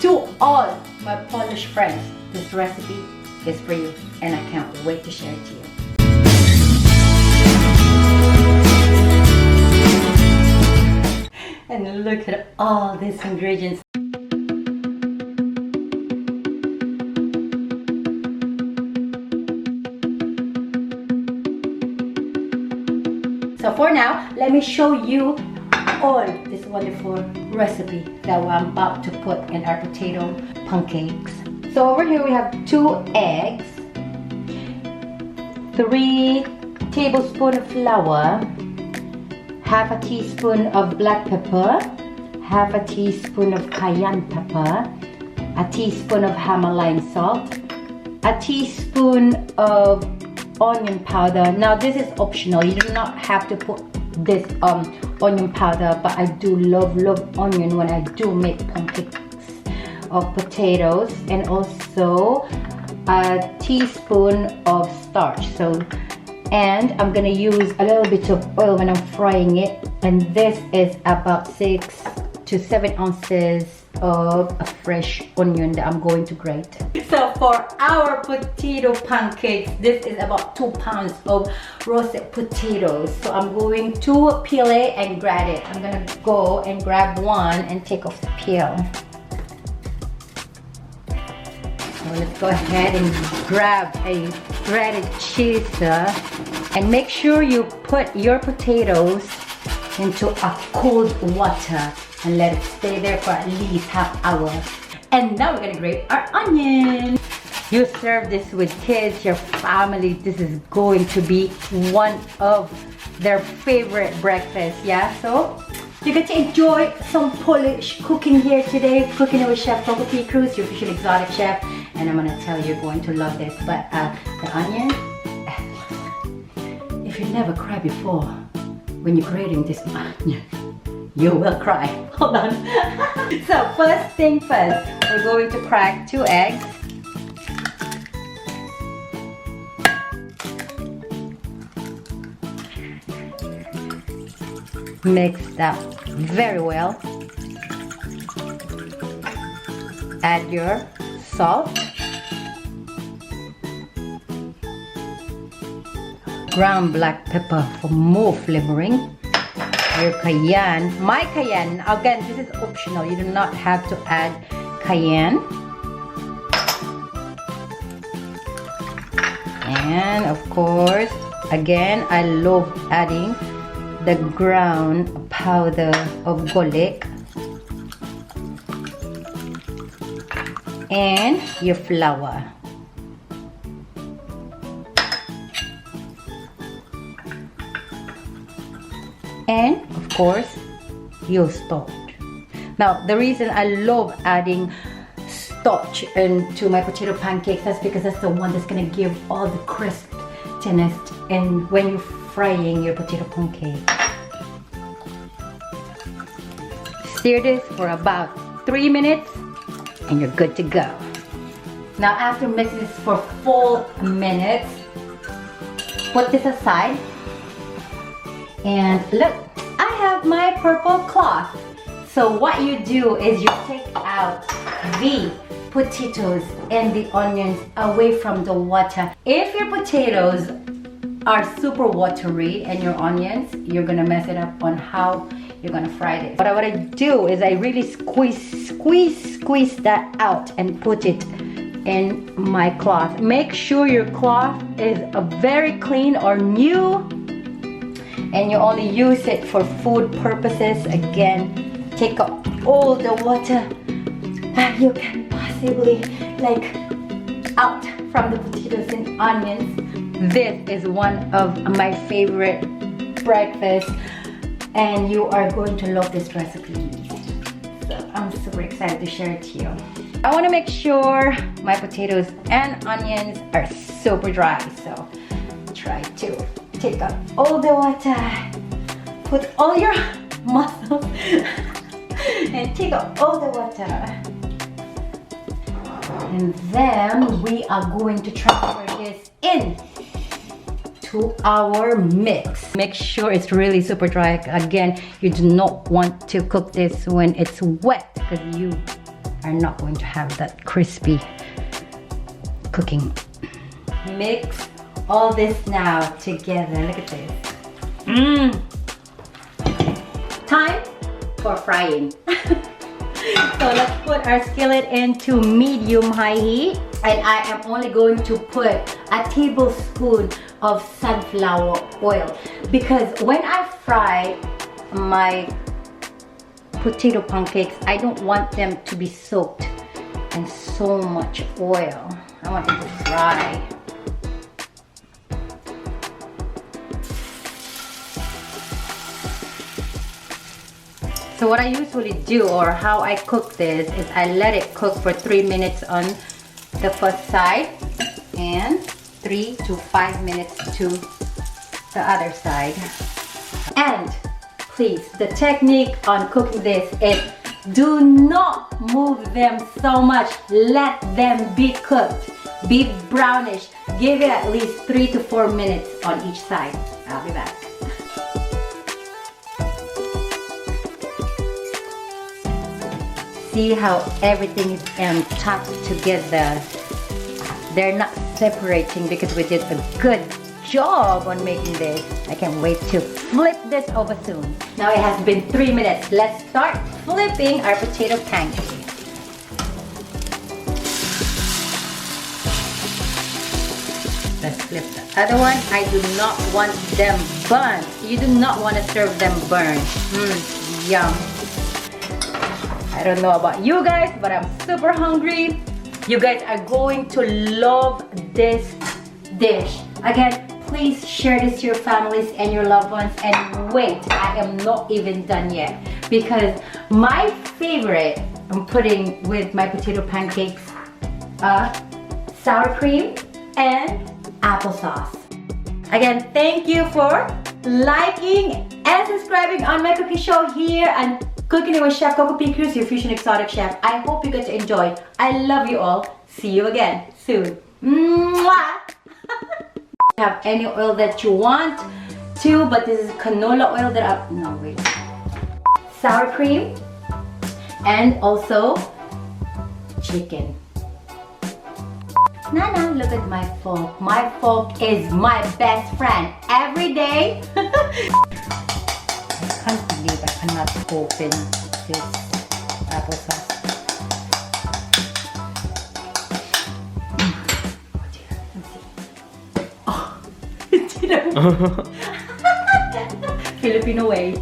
To all my Polish friends, this recipe is for you and I can't wait to share it to you. And look at all these ingredients. So for now, let me show you all this wonderful recipe that I'm about to put in our potato pancakes. So over here we have 2 eggs, 3 tablespoons of flour, half a teaspoon of black pepper, half a teaspoon of cayenne pepper, a teaspoon of Himalayan salt, a teaspoon of onion powder. Now this is optional, you do not have to put this onion powder, but I do love onion when I do make pancakes of potatoes. And also a teaspoon of starch. And I'm gonna use a little bit of oil when I'm frying it, and this is about 6 to 7 ounces of a fresh onion that I'm going to grate. So for our potato pancakes, this is about 2 pounds of roasted potatoes. So I'm going to peel it and grate it. I'm gonna go and grab one and take off the peel. So let's go ahead and grab a grated cheese and make sure you put your potatoes into a cold water and let it stay there for at least half hour. And now we're gonna grate our onion. You serve this with kids, your family, this is going to be one of their favorite breakfasts, yeah? So you get to enjoy some Polish cooking here today, cooking with Chef Coco Cruz, your official exotic chef, and I'm gonna tell you, you're going to love this. But the onion, if you never cried before when you're grating this onion, you will cry. Hold on. So first thing first, we're going to crack 2 eggs. Mix that very well. Add your salt, ground black pepper for more flavoring, your cayenne. My cayenne, again, this is optional, you do not have to add cayenne. And of course, again, I love adding the ground powder of garlic and your flour. And of course, your starch. Now, the reason I love adding starch into my potato pancakes, that's because that's the one that's gonna give all the crispiness and when you're frying your potato pancake. Stir this for about 3 minutes and you're good to go. Now after mixing this for 4 minutes, put this aside. And look, I have my purple cloth. So what you do is you take out the potatoes and the onions away from the water. If your potatoes are super watery and your onions, you're gonna mess it up on how you're gonna fry it. But what I do is I really squeeze that out and put it in my cloth. Make sure your cloth is very clean or new and you only use it for food purposes. Again, take out all the water that you can possibly out from the potatoes and onions. This is one of my favorite breakfasts and you are going to love this recipe. So I'm super excited to share it to you. I want to make sure my potatoes and onions are super dry, so try to take out all the water, put all your muscles and take out all the water. And then we are going to transfer this in to our mix. Make sure it's really super dry. Again, you do not want to cook this when it's wet because you are not going to have that crispy cooking. Mix all this now together. Look at this. Time for frying. So let's put our skillet into medium-high heat, and I am only going to put a tablespoon of sunflower oil, because when I fry my potato pancakes, I don't want them to be soaked in so much oil. I want them to fry. So what I usually do, or how I cook this, is I let it cook for 3 minutes on the first side and 3 to 5 minutes to the other side. And please, the technique on cooking this is do not move them so much. Let them be cooked, be brownish. Give it at least 3 to 4 minutes on each side. I'll be back. See how everything is tucked together. They're not separating because we did a good job on making this. I can't wait to flip this over soon. Now it has been 3 minutes. Let's start flipping our potato pancakes. Let's flip the other one. I do not want them burnt. You do not want to serve them burnt. Yum. I don't know about you guys, but I'm super hungry. You guys are going to love this dish. Again, please share this to your families and your loved ones. And wait, I am not even done yet, because my favorite I'm putting with my potato pancakes sour cream and applesauce. Again, thank you for liking and subscribing on my cooking show here and Cooking with Chef Coco Cruz, your fusion exotic chef. I hope you get to enjoy. I love you all. See you again soon. Mwah! Have any oil that you want to, but this is canola oil that sour cream and also chicken. Nana, look at my fork. My fork is my best friend every day. I can't believe I cannot open this applesauce. Oh dear, let's see. Oh, Filipino way.